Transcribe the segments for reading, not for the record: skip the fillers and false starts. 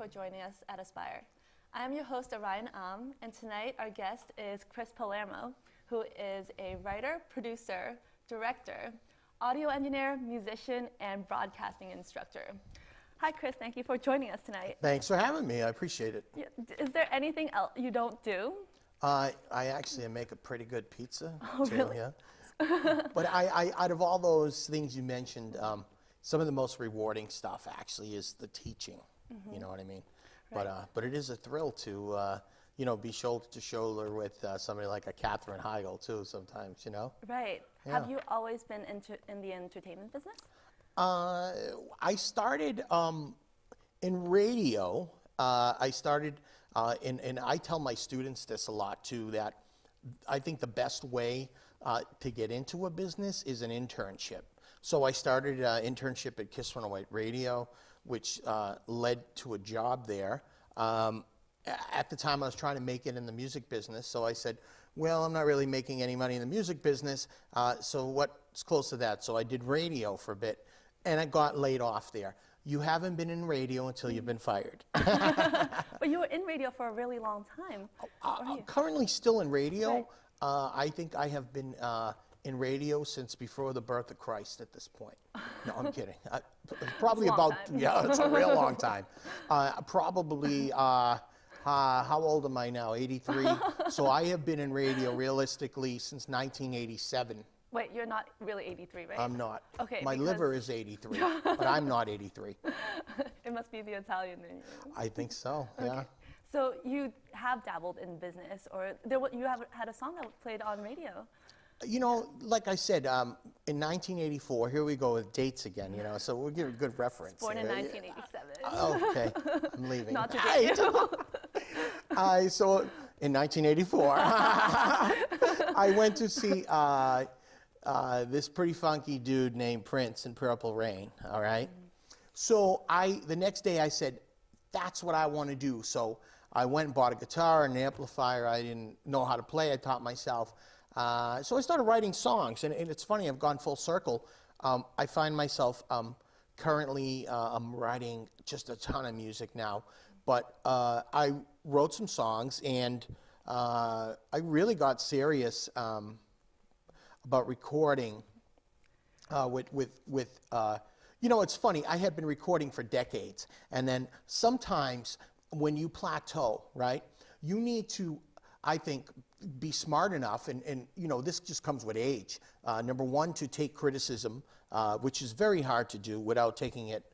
for joining us at Aspire. I am your host, Orion Aam, and tonight our guest is Chris Palermo, who is a writer, producer, director, audio engineer, musician, and broadcasting instructor. Hi, Chris. Thank you for joining us tonight. Thanks for having me. I appreciate it. Yeah. Is there anything else you don't do? I actually make a pretty good pizza, Oh, too, really? yeah. But I out of all those things you mentioned, some of the most rewarding stuff actually is the teaching. You know what I mean? Right. But it is a thrill to be shoulder to shoulder with somebody like a Katherine Heigl too. Sometimes, Right. Yeah. Have you always been in the entertainment business? I started in radio. I started, and I tell my students this a lot too, that I think the best way to get into a business is an internship. So I started an internship at Kiss 108 Radio, which led to a job there. At the time, I was trying to make it in the music business, so I said, well, I'm not really making any money in the music business, so what's close to that? So I did radio for a bit, and I got laid off there. You haven't been in radio until you've been fired. But you were in radio for a really long time. I'm currently still in radio. Right. I think I have been in radio since before the birth of Christ at this point. No, I'm kidding. Probably It's a long about, time. yeah, it's a real long time. Probably, how old am I now? 83? So I have been in radio realistically since 1987. Wait, you're not really 83, right? I'm not. Okay, My because- liver is 83, but I'm not 83. It must be the Italian in you. I think so, yeah. Okay. So you have dabbled in business, or you have had a song that played on radio. Like I said, in 1984, here we go with dates again, so we'll give a good reference. Born in here. 1987. Okay, I'm leaving. Not to date you. So in 1984, I went to see this pretty funky dude named Prince in Purple Rain, all right? So the next day I said, that's what I want to do. So I went and bought a guitar and an amplifier. I didn't know how to play. I taught myself. So I started writing songs, and it's funny, I've gone full circle. I find myself currently I'm writing just a ton of music now, but I wrote some songs, and I really got serious about recording with it's funny, I had been recording for decades, and then sometimes when you plateau, right, you need to, I think, be smart enough, and this just comes with age. Number one, to take criticism, which is very hard to do without taking it,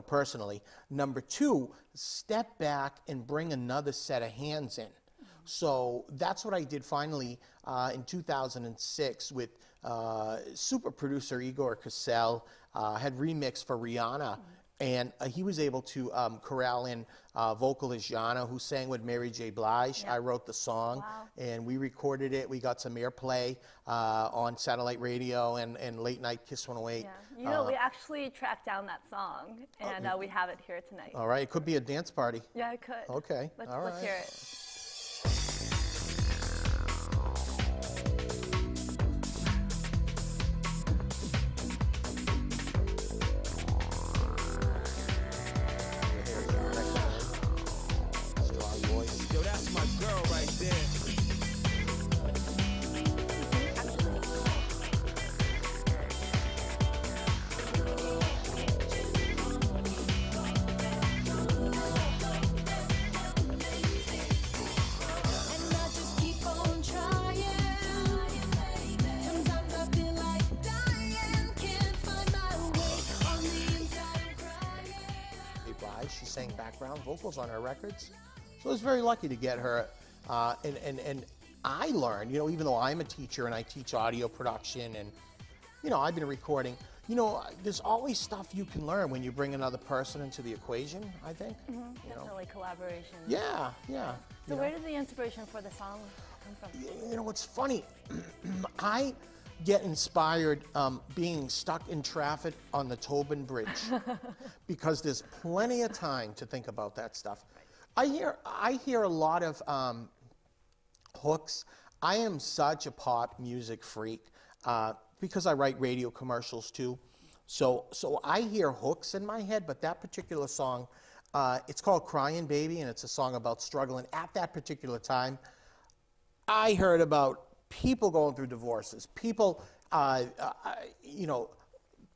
personally. Number two, step back and bring another set of hands in. So that's what I did finally in 2006 with super producer Igor Cassell, had remixed for Rihanna. And he was able to corral in vocalist Jana, who sang with Mary J. Blige. Yeah. I wrote the song, Wow. and we recorded it. We got some airplay on satellite radio and late night Kiss 108. Yeah, we actually tracked down that song, and we have it here tonight. All right, it could be a dance party. Yeah, it could. Okay, Let's all right. hear it. Strong voice. Yo, that's my girl right there. And I just keep on trying. Sometimes I feel like dying. Can't find my way. On the inside I'm crying. Blige. She sang background vocals on her records. So I was very lucky to get her. And I learned, even though I'm a teacher and I teach audio production and, I've been recording, there's always stuff you can learn when you bring another person into the equation, I think. Definitely collaboration. Yeah, yeah. So where did the inspiration for the song come from? What's funny, I get inspired being stuck in traffic on the Tobin Bridge because there's plenty of time to think about that stuff. I hear a lot of hooks. I am such a pop music freak because I write radio commercials too. So I hear hooks in my head, but that particular song, It's called Crying Baby, and it's a song about struggling. At that particular time, I heard about people going through divorces, people, you know,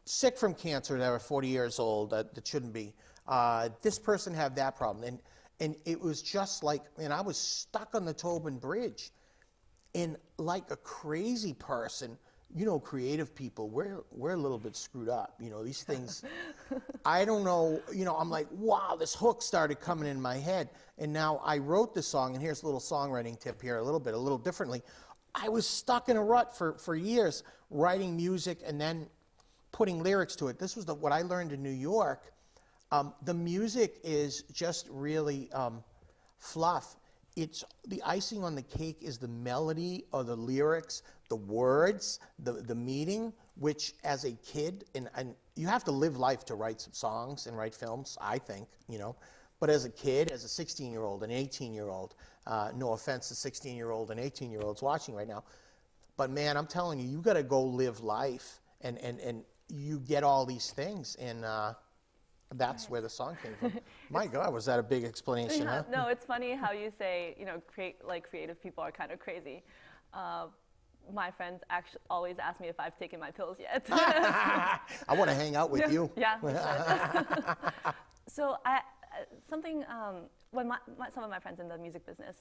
sick from cancer that are 40 years old that shouldn't be. This person had that problem. And it was just like, man, I was stuck on the Tobin Bridge. And like a crazy person, you know, creative people, we're a little bit screwed up. You know, these things, I don't know, you know, I'm like, wow, this hook started coming in my head. And now I wrote the song, and here's a little songwriting tip here, a little differently. I was stuck in a rut for years, writing music and then putting lyrics to it. This was what I learned in New York. The music is just really fluff. It's the icing on the cake is the melody or the lyrics, the words, the meaning, which as a kid, and you have to live life to write some songs and write films, I think, you know. But as a kid, as a 16-year-old, an 18-year-old, no offense to 16-year-old and 18-year-olds watching right now, but man, I'm telling you, you got to go live life, and you get all these things, and that's where the song came from. My God, was that a big explanation, huh? No, it's funny how you say, you know, creative people are kind of crazy. My friends actually always ask me if I've taken my pills yet. I want to hang out with you. Yeah, we should. So something when some of my friends in the music business.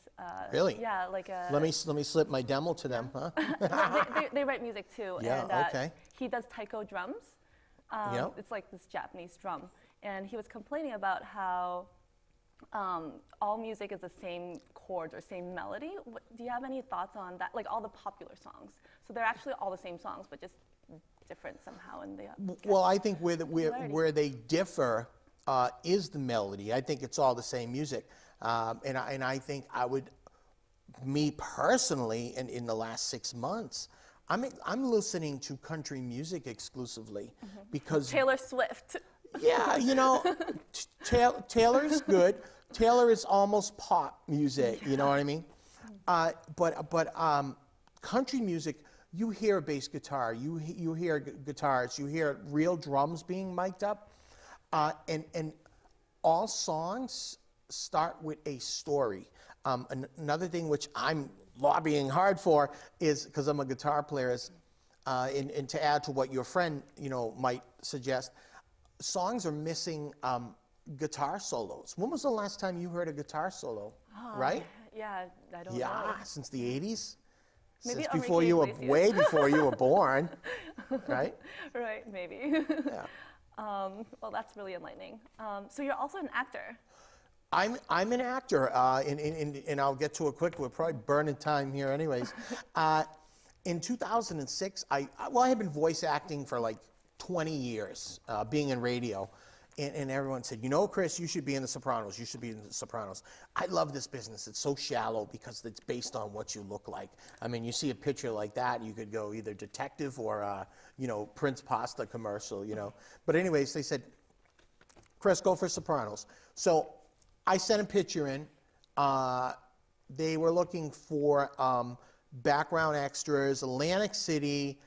Really? Yeah, like. Let me slip my demo to them, huh? they write music too. Yeah, and, okay. He does taiko drums. Yep. It's like this Japanese drum. And he was complaining about how all music is the same chords or same melody. Do you have any thoughts on that? Like all the popular songs. So they're actually all the same songs, but just different somehow in the. Well, I think where they differ is the melody. I think it's all the same music, and I think me personally, in the last 6 months, I'm listening to country music exclusively because Taylor Swift. Yeah, you know, Taylor's good. Taylor is almost pop music. You know what I mean? But country music, you hear a bass guitar, you hear guitars, you hear real drums being mic'd up, and all songs start with a story. Another thing which I'm lobbying hard for is, because I'm a guitar player, is, and to add to what your friend, you know, might suggest, songs are missing guitar solos. When was the last time you heard a guitar solo? Right? Yeah, I don't know. Yeah, since the 80s. Maybe Since before you were, Iglesias. way before you were born, right? Right, maybe. Yeah. Well, that's really enlightening. So you're also an actor. I'm an actor, and I'll get to it quick. We're probably burning time here anyways. In 2006, I had been voice acting for like 20 years, being in radio. And everyone said, you know, Chris, you should be in The Sopranos. You should be in The Sopranos. I love this business. It's so shallow because it's based on what you look like. I mean, you see a picture like that, you could go either detective or, you know, Prince Pasta commercial, you know. But anyways, they said, Chris, go for Sopranos. So I sent a picture in. They were looking for background extras, Atlantic City,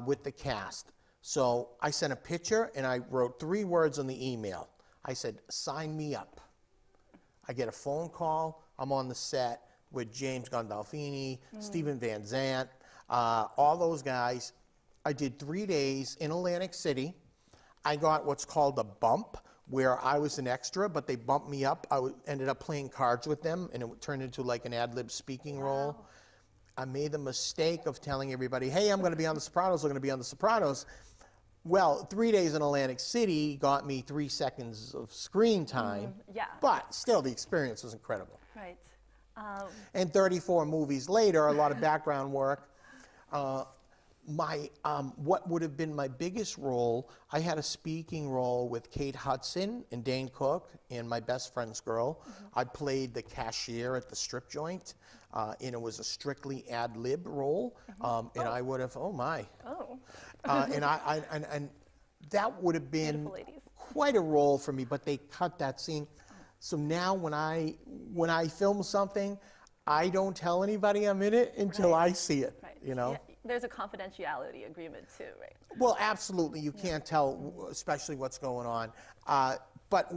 with the cast. So I sent a picture, and I wrote 3 words on the email. I said, sign me up. I get a phone call. I'm on the set with James Gandolfini, Stephen Van Zandt, all those guys. I did 3 days in Atlantic City. I got what's called a bump, where I was an extra, but they bumped me up. I ended up playing cards with them, and it turned into like an ad-lib speaking role. I made the mistake of telling everybody, hey, I'm going to be on The Sopranos, I'm going to be on The Sopranos. Well, 3 days in Atlantic City got me 3 seconds of screen time. Yeah. But still, the experience was incredible. Right. And 34 movies later, a lot of background work. What would have been my biggest role, I had a speaking role with Kate Hudson and Dane Cook and My Best Friend's Girl. I played the cashier at the strip joint, and it was a strictly ad-lib role. And I would have, oh my. Oh. And that would have been Beautiful ladies. quite a role for me, but they cut that scene. So now when I film something, I don't tell anybody I'm in it until I see it. Right. You know. Yeah, there's a confidentiality agreement too, right? Well, absolutely. You can't tell, especially what's going on. but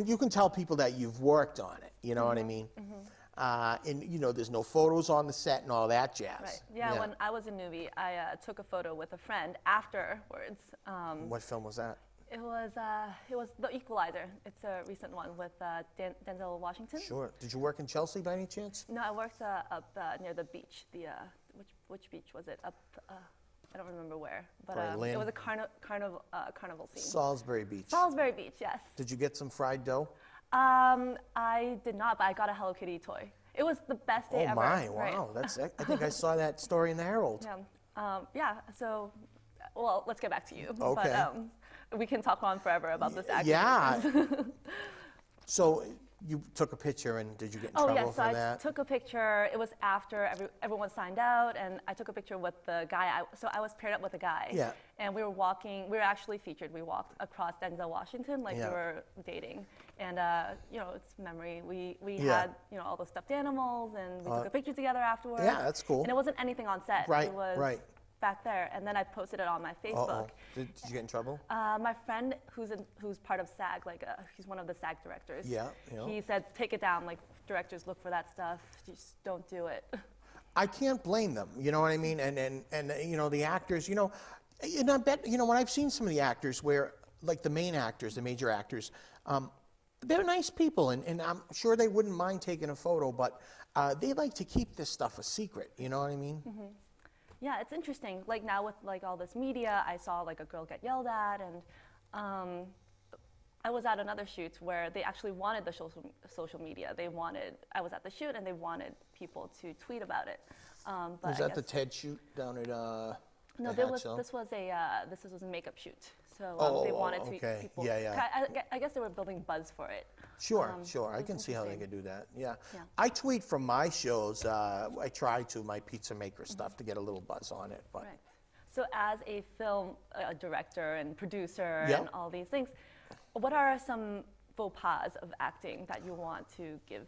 you can tell people that you've worked on it. You know what I mean? And you know, there's no photos on the set and all that jazz. Right. Yeah, when I was a newbie, I took a photo with a friend afterwards. What film was that? It was The Equalizer. It's a recent one with Denzel Washington. Sure. Did you work in Chelsea by any chance? No, I worked up near the beach. Which beach was it? Up, I don't remember where, but Right, it was a carnival scene. Salisbury Beach. Salisbury Beach, yes. Did you get some fried dough? I did not, but I got a Hello Kitty toy. It was the best day Oh ever. my! Right. Wow, I think I saw that story in the Herald. Yeah. So, well, let's get back to you. Okay. But we can talk on forever about this acting. Yeah. So you took a picture, and did you get in trouble yes, for so that? I took a picture. It was after everyone signed out, and I took a picture with the guy. So I was paired up with a guy. Yeah. And we were walking. We were actually featured. We walked across Denzel Washington like Yeah. we were dating. And you know, it's memory. We Yeah. had all the stuffed animals, and we took a picture together afterwards. Yeah, that's cool. And it wasn't anything on set. Right, It was right. back there, and then I posted it on my Facebook. Uh-oh. Did you get in trouble? My friend, who's part of SAG, he's one of the SAG directors. Yeah, yeah. He said, take it down. Like, directors look for that stuff. Just don't do it. I can't blame them. You know what I mean? And you know, the actors. You know, and I bet when I've seen some of the actors where, like the main actors, the major actors, they're nice people, and I'm sure they wouldn't mind taking a photo, but they like to keep this stuff a secret. You know what I mean? Mm-hmm. Yeah, it's interesting. Like now with like all this media, I saw like a girl get yelled at, and I was at another shoot where they actually wanted the social media. I was at the shoot, and they wanted people to tweet about it. But Was I that the guess- TED shoot down at No, the this Hatch was a makeup shoot. So Oh, they wanted to okay. people. Yeah, yeah. I guess they were building buzz for it. Sure, it sure. I was can see how they interesting. could do that. Yeah. Yeah. I tweet from my shows. I try to my pizza maker stuff to get a little buzz on it. But Right. So as a film director and producer Yeah. and all these things, what are some faux pas of acting that you want to give?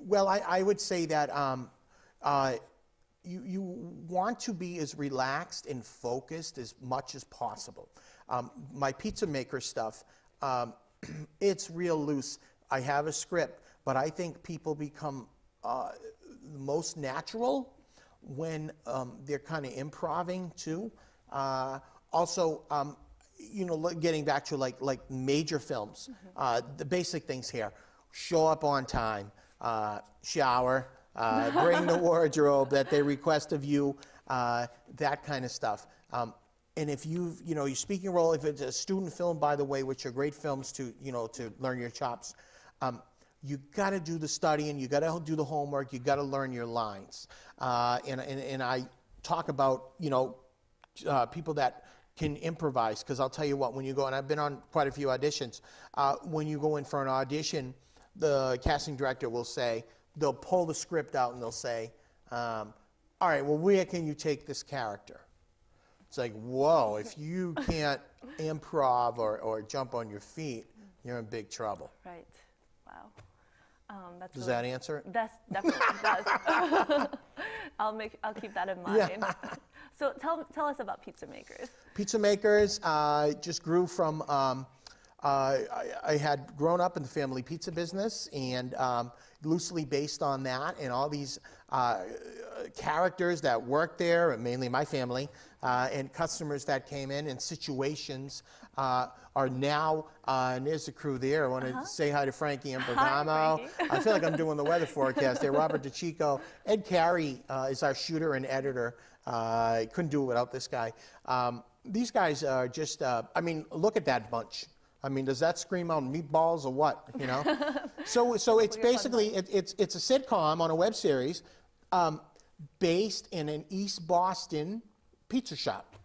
well, I would say that you want to be as relaxed and focused as much as possible. My pizza maker stuff, it's real loose. I have a script, but I think people become most natural when they're kind of improving too. Also, getting back to like major films, the basic things here: show up on time, shower, bring the wardrobe that they request of you, that kind of stuff. And if your speaking role, if it's a student film, by the way, which are great films to learn your chops, you got to do the studying, you got to do the homework, you got to learn your lines. And I talk about people that can improvise, because I'll tell you what, when you go, and I've been on quite a few auditions, when you go in for an audition, the casting director will say, they'll pull the script out and they'll say, all right, well, where can you take this character? It's like, whoa, if you can't improv or jump on your feet, you're in big trouble. Right. Wow. That's Does really- that answer it? That definitely does. I'll keep that in mind. Yeah. So tell us about pizza makers. Pizza makers just grew from, I had grown up in the family pizza business, and loosely based on that and all these characters that worked there, mainly my family, and customers that came in and situations are now, and there's the crew there. I want to say hi to Frankie and Bergamo. Frankie. I feel like I'm doing the weather forecast there. Robert DeChico. Ed Carey is our shooter and editor. I couldn't do it without this guy. These guys are just, look at that bunch. I mean, does that scream out meatballs or what? So it's basically it's a sitcom on a web series based in an East Boston pizza shop.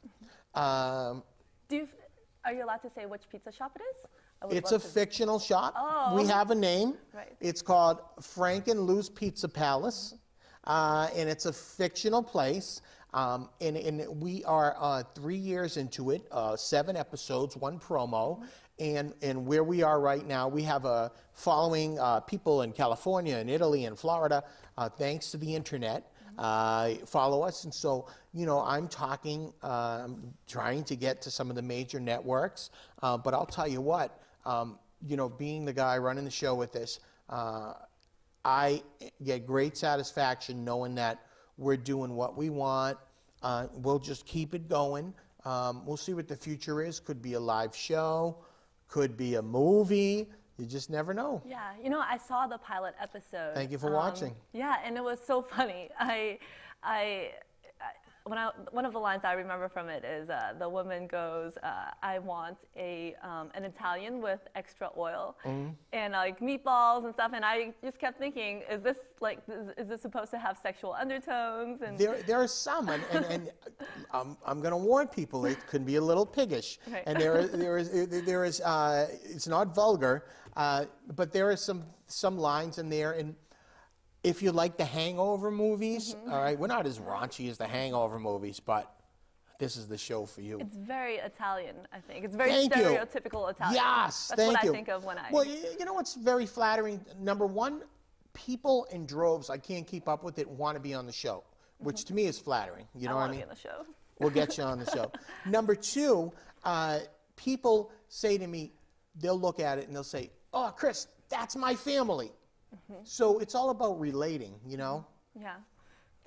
Are you allowed to say which pizza shop it is? I would It's a love to- fictional shop. Oh. We have a name. Right. It's called Frank and Lou's Pizza Palace, and it's a fictional place. And we are 3 years into it, 7 episodes, 1 promo. And where we are right now, we have a following people in California and Italy and Florida, thanks to the internet. follow us. And so, I'm talking, I'm trying to get to some of the major networks. But I'll tell you what, being the guy running the show with this, I get great satisfaction knowing that we're doing what we want. We'll just keep it going. We'll see what the future is. Could be a live show, could be a movie. You just never know. Yeah, I saw the pilot episode. Thank you for watching. Yeah, and it was so funny. One of the lines I remember from it is the woman goes, "I want an Italian with extra oil and like meatballs and stuff." And I just kept thinking, is this supposed to have sexual undertones? And There are some, and I'm going to warn people. It can be a little piggish, Right. and there is it's not vulgar, but there are some lines in there. And if you like the Hangover movies, all right, we're not as raunchy as the Hangover movies, but this is the show for you. it's very Italian, I think. It's very Thank you. stereotypical Italian. Yes, That's thank what you. I think of when I. Well, you know what's very flattering? Number one, people in droves, I can't keep up with it, want to be on the show, which to me is flattering. You know what I want to mean? be on the show. We'll get you on the show. Number two, people say to me, they'll look at it and they'll say, "Oh, Chris, that's my family." So it's all about relating, Yeah.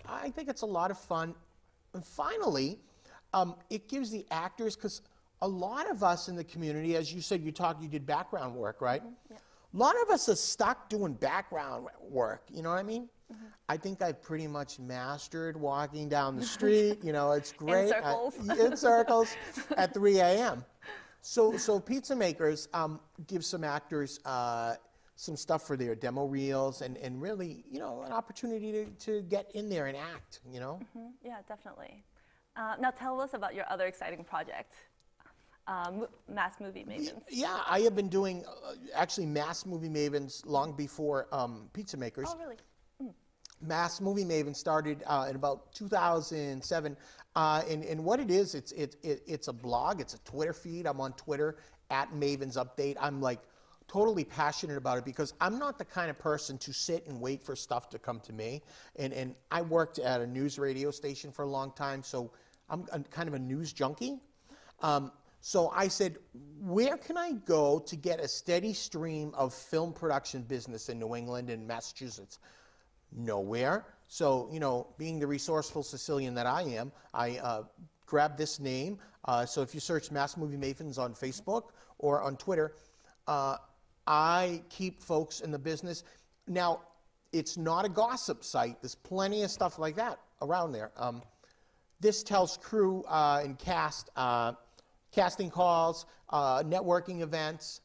I think it's a lot of fun. And finally, it gives the actors, because a lot of us in the community, as you said, you did background work, right? Yeah. A lot of us are stuck doing background work, you know what I mean? I think I've pretty much mastered walking down the street, it's great. circles. In circles at 3 a.m. So Pizza Makers gives some actors some stuff for their demo reels and really, an opportunity to get in there and act, Yeah, definitely. Now tell us about your other exciting project, Mass Movie Mavens. Yeah, I have been doing actually Mass Movie Mavens long before Pizza Makers. Oh, really? Mass Movie Maven started in about 2007, and what it is, it's a blog, it's a Twitter feed. I'm on Twitter at Mavens Update. I'm like totally passionate about it because I'm not the kind of person to sit and wait for stuff to come to me. And I worked at a news radio station for a long time, so I'm kind of a news junkie. So I said, where can I go to get a steady stream of film production business in New England and Massachusetts? Nowhere. So, being the resourceful Sicilian that I am, I grabbed this name. So if you search Mass Movie Mavens on Facebook or on Twitter, I keep folks in the business. Now, it's not a gossip site. There's plenty of stuff like that around there. This tells crew and cast, casting calls, networking events,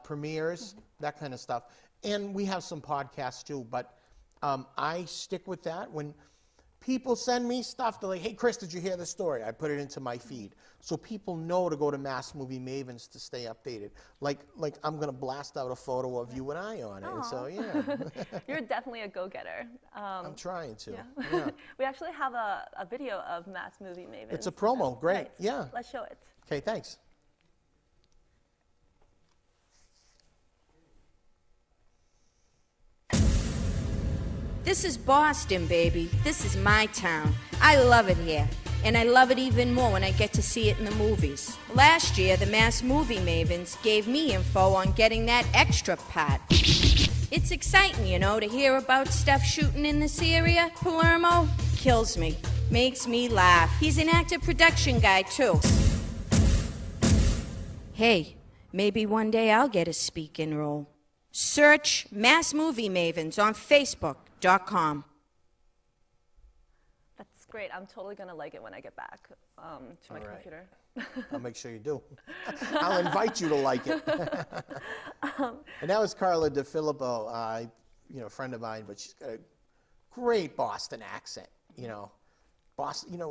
premieres, that kind of stuff. And we have some podcasts too, but I stick with that. When people send me stuff, they're like, "Hey, Chris, did you hear this story?" I put it into my feed. So people know to go to Mass Movie Mavens to stay updated. Like I'm going to blast out a photo of you and I on it. So, yeah. You're definitely a go-getter. I'm trying to. Yeah. Yeah. We actually have a video of Mass Movie Mavens. It's a promo. Great. Right. Yeah. Let's show it. Okay, thanks. This is Boston, baby. This is my town. I love it here. And I love it even more when I get to see it in the movies. Last year, the Mass Movie Mavens gave me info on getting that extra part. It's exciting, to hear about stuff shooting in this area. Palermo kills me. Makes me laugh. He's an active production guy, too. Hey, maybe one day I'll get a speaking role. Search Mass Movie Mavens on Facebook.com. That's great. I'm totally going to like it when I get back to my All right. computer. I'll make sure you do. I'll invite you to like it. And that was Carla DeFilippo, a friend of mine, but she's got a great Boston accent. Boston.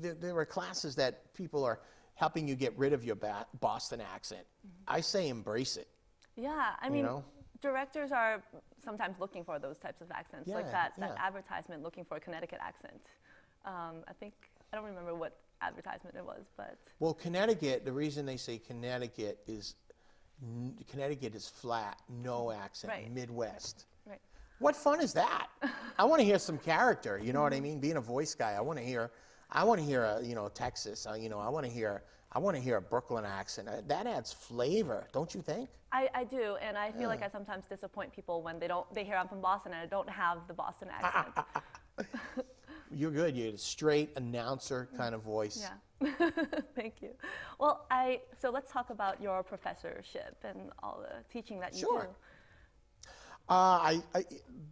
There are classes that people are helping you get rid of your Boston accent. I say embrace it. Yeah, I mean, know? directors are sometimes looking for those types of accents, like Yeah, that yeah. advertisement looking for a Connecticut accent. I don't remember what advertisement it was, but Well, Connecticut, the reason they say Connecticut is flat, no accent, Right. Midwest. right. What fun is that? I want to hear some character. You know what I mean? Being a voice guy, I want to hear Texas. I want to hear a Brooklyn accent. That adds flavor, don't you think? I do, and I feel like I sometimes disappoint people when they hear I'm from Boston and I don't have the Boston accent. You're good. You're a straight announcer kind of voice. Yeah. Thank you. Well, so let's talk about your professorship and all the teaching that you Sure. do.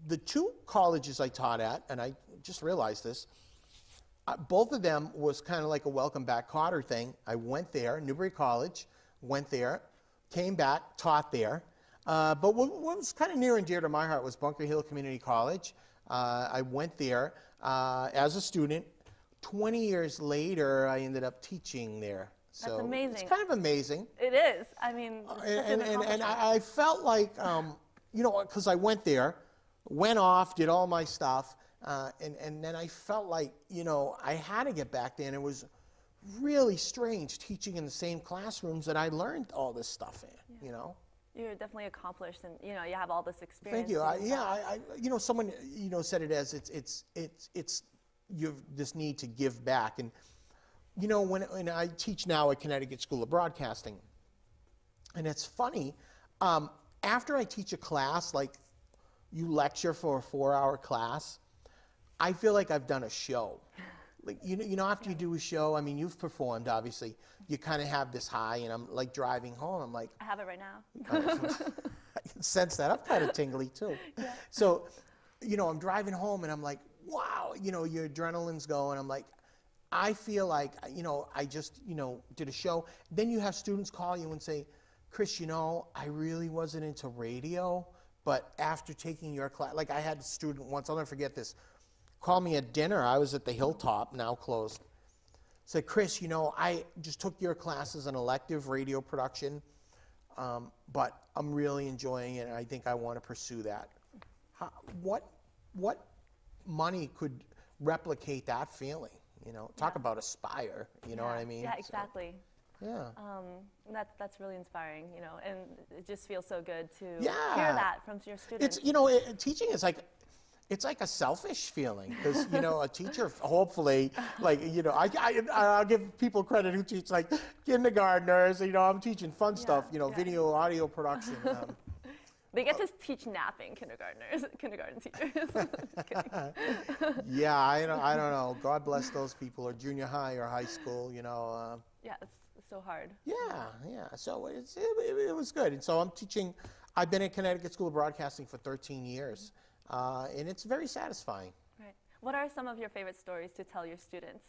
The two colleges I taught at, and I just realized this, both of them was kind of like a welcome back Cotter thing. I went there, Newbury College, went there, came back, taught there. But what was kind of near and dear to my heart was Bunker Hill Community College. I went there as a student. 20 years later, I ended up teaching there. So That's amazing. it's kind of amazing. It is. I mean, it's such an And accomplishment. I felt like, because I went there, went off, did all my stuff, and then I felt like, I had to get back there, and it was really strange teaching in the same classrooms that I learned all this stuff in, You're definitely accomplished, and you have all this experience. Thank you. doing that. Someone, said it as it's you have this need to give back, and when I teach now at Connecticut School of Broadcasting, and it's funny, after I teach a class, like you lecture for a 4-hour class, I feel like I've done a show. Like after you do a show, I mean, you've performed, obviously. You kind of have this high, and I'm like driving home. I'm like, I have it right now. I can sense that. I'm kind of tingly too. Yeah. So, I'm driving home, and I'm like, wow, your adrenaline's going. I'm like, I feel like, I just, did a show. Then you have students call you and say, Chris, I really wasn't into radio, but after taking your class, like I had a student once, I'll never forget this, call me at dinner. I was at the Hilltop, now closed. Said, Chris, I just took your class as an elective radio production, but I'm really enjoying it, and I think I want to pursue that. What money could replicate that feeling? Talk about aspire. You know what I mean? Yeah, exactly. So, yeah. That's really inspiring, and it just feels so good to Yeah. hear that from your students. It's teaching is like. It's like a selfish feeling because, a teacher, hopefully, like, I'll give people credit who teach like kindergartners, I'm teaching fun stuff, video, audio production. They get to teach napping kindergarten teachers. Just kidding. Yeah, I don't know. God bless those people, or junior high or high school, Yeah, it's so hard. Yeah. So it was good. And so I'm teaching, I've been at Connecticut School of Broadcasting for 13 years. And it's very satisfying. Right. What are some of your favorite stories to tell your students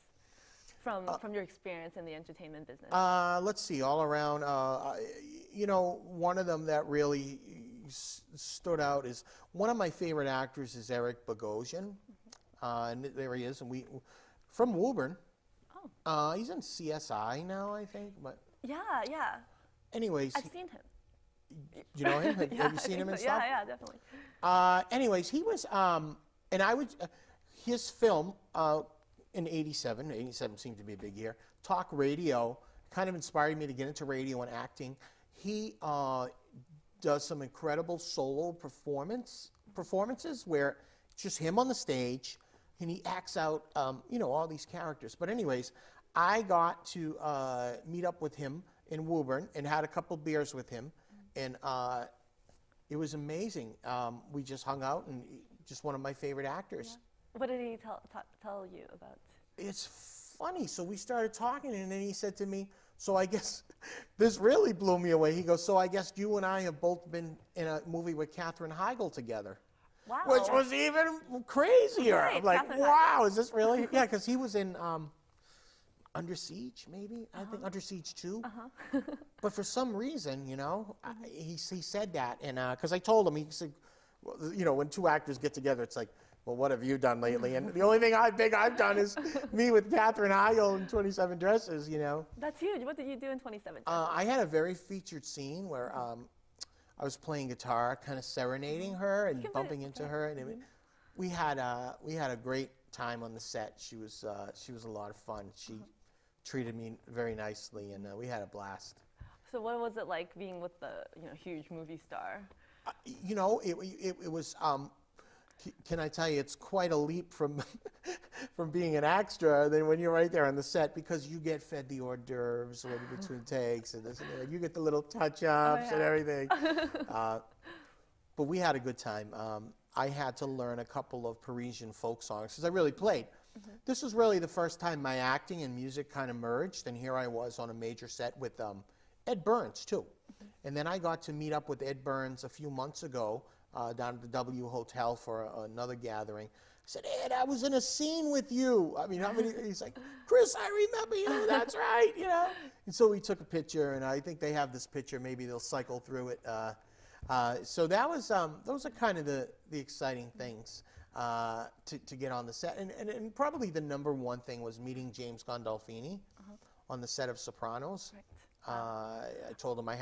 from your experience in the entertainment business? Let's see, all around, one of them that really stood out is one of my favorite actors is Eric Bogosian. And there he is, and from Woburn. Oh. He's in CSI now, I think. But Yeah. anyways, I've seen him. you know him? Yeah, Have you I seen think him and so. stuff? Yeah, definitely. Anyways, he was, and I would, his film in 87 seemed to be a big year, Talk Radio, kind of inspired me to get into radio and acting. He does some incredible solo performances where it's just him on the stage, and he acts out, all these characters. But anyways, I got to meet up with him in Woburn and had a couple beers with him, and it was amazing. We just hung out, and just one of my favorite actors. What did he tell you about? It's funny. So we started talking, and then he said to me, so I guess this really blew me away. He goes, so I guess you and I have both been in a movie with Katherine Heigl together. Wow. Which was even crazier. Right, I'm like, Katherine wow, is this really? Yeah, because he was in Under Siege, maybe? I think Under Siege 2. But for some reason, he said that. And because I told him, he said, well, when two actors get together, it's like, well, what have you done lately? And the only thing I've done is me with Katherine Heigl in 27 Dresses, That's huge. What did you do in 27? I had a very featured scene where I was playing guitar, kind of serenading her and bumping into her, and we had a great time on the set. She was a lot of fun. She treated me very nicely, and we had a blast. So what was it like being with the huge movie star? It was Can I tell you, it's quite a leap from from being an extra than when you're right there on the set, because you get fed the hors d'oeuvres when between takes and this and that. You get the little touch-ups and yeah. everything. But we had a good time. I had to learn a couple of Parisian folk songs because I really played. This was really the first time my acting and music kind of merged, and here I was on a major set with Ed Burns, too. And then I got to meet up with Ed Burns a few months ago down at the W Hotel for another gathering. I said, Ed, I was in a scene with you. I mean, he's like, Chris, I remember you. That's right, you know. And so we took a picture, and I think they have this picture. Maybe they'll cycle through it. So that was those are kind of the exciting things to get on the set. And probably the number one thing was meeting James Gandolfini on the set of Sopranos. Right. I told him I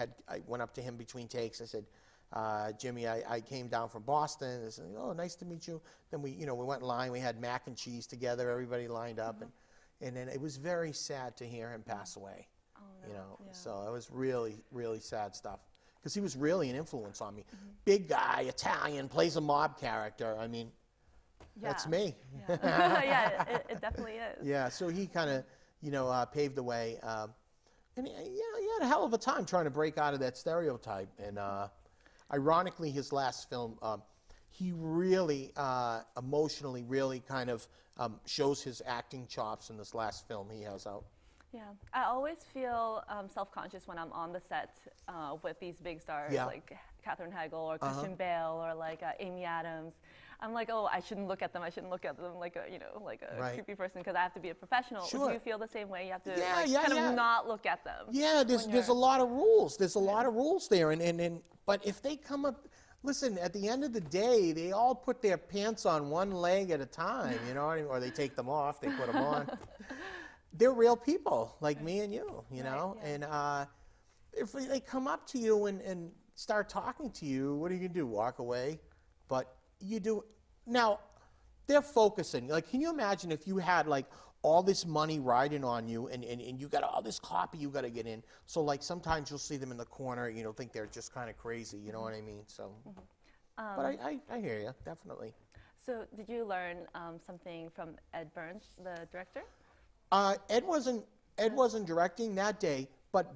went up to him between takes. I said, Jimmy, I came down from Boston. I said, oh, nice to meet you. Then we went in line. We had mac and cheese together. Everybody lined up, and then it was very sad to hear him pass away. Oh, no. Yeah. So it was really, really sad stuff. Because he was really an influence on me. Big guy, Italian, plays a mob character. I mean, that's me. Yeah, yeah, it definitely is. Yeah, so he kind of, paved the way. And he had a hell of a time trying to break out of that stereotype. And ironically, his last film, he really emotionally really kind of shows his acting chops in this last film he has out. Yeah, I always feel self-conscious when I'm on the set with these big stars like Katherine Heigl or Christian Bale or like Amy Adams. I'm like, oh, I shouldn't look at them. I shouldn't look at them like a creepy person because I have to be a professional. Sure. Do you feel the same way? You have to of not look at them. Yeah, there's a lot of rules. There's a lot of rules there, and but if they come up. Listen, at the end of the day, they all put their pants on one leg at a time, you know, or they take them off, they put them on. They're real people like me and you know. Yeah. And if they come up to you and start talking to you, what are you going to do? Walk away? But you do. Now, they're focusing. Like, can you imagine if you had, like, all this money riding on you and you got all this copy you got to get in? So, like, sometimes you'll see them in the corner, you know, think they're just kind of crazy, you know what I mean? So, but I hear you, definitely. So did you learn something from Ed Burns, the director? Ed wasn't directing that day, but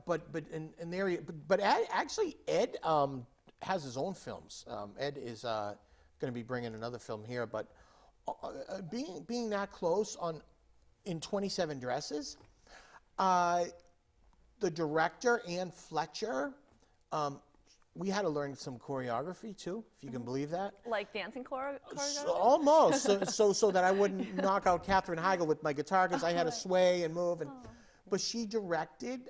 in the area. But actually, Ed has his own films. Ed is going to be bringing another film here. But being that close in 27 Dresses, the director Ann Fletcher, we had to learn some choreography too, if you can believe that. Like dancing choreography? So, almost, so that I wouldn't knock out Katherine Heigl with my guitar because I had to sway and move. But she directed,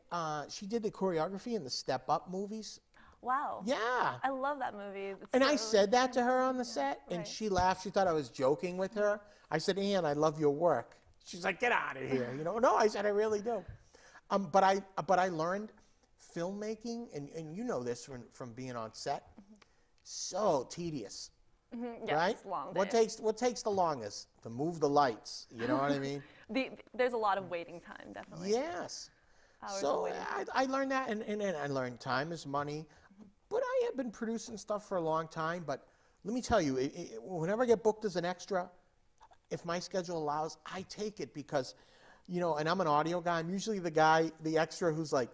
she did the choreography in the Step Up movies. Wow. Yeah. I love that movie. And I said that to her on the set, and right. she laughed. She thought I was joking with her. I said, Ann, I love your work. She's like, get out of here. You know, no, I said, I really do. But I learned filmmaking, and you know this from being on set, so tedious, Yeah, right? it's long What days. takes the longest? To move the lights, you know what I mean? There's a lot of waiting time, definitely. Yes. Hours of So waiting time. I learned that, and I learned time is money. But I have been producing stuff for a long time, but let me tell you, whenever I get booked as an extra, if my schedule allows, I take it because, you know, and I'm an audio guy. I'm usually the extra who's like,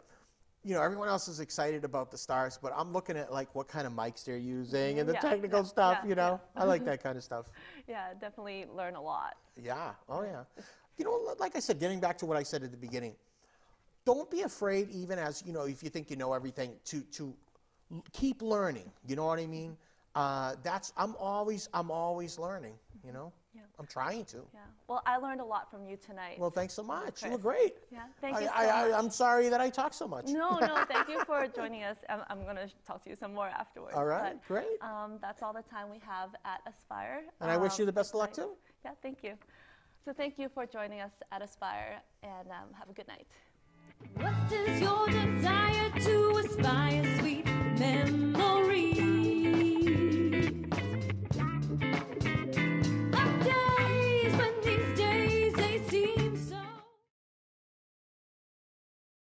you know, everyone else is excited about the stars, but I'm looking at like what kind of mics they're using and the technical stuff, you know. I like that kind of stuff. Yeah, definitely learn a lot. Yeah, oh yeah. You know, like I said, getting back to what I said at the beginning, don't be afraid, even as, you know, if you think you know everything, to keep learning, you know what I mean? I'm always learning, you know? Yeah. I'm trying to. Yeah. Well, I learned a lot from you tonight. Well, thanks so much. You were Chris. great. Yeah, thank you so much. I'm sorry that I talk so much. No, thank you for joining us. I'm going to talk to you some more afterwards. All right, but, great. That's all the time we have at Aspire. And I wish you the best of luck, too. Yeah, thank you. So thank you for joining us at Aspire, and have a good night. What is your desire to aspire?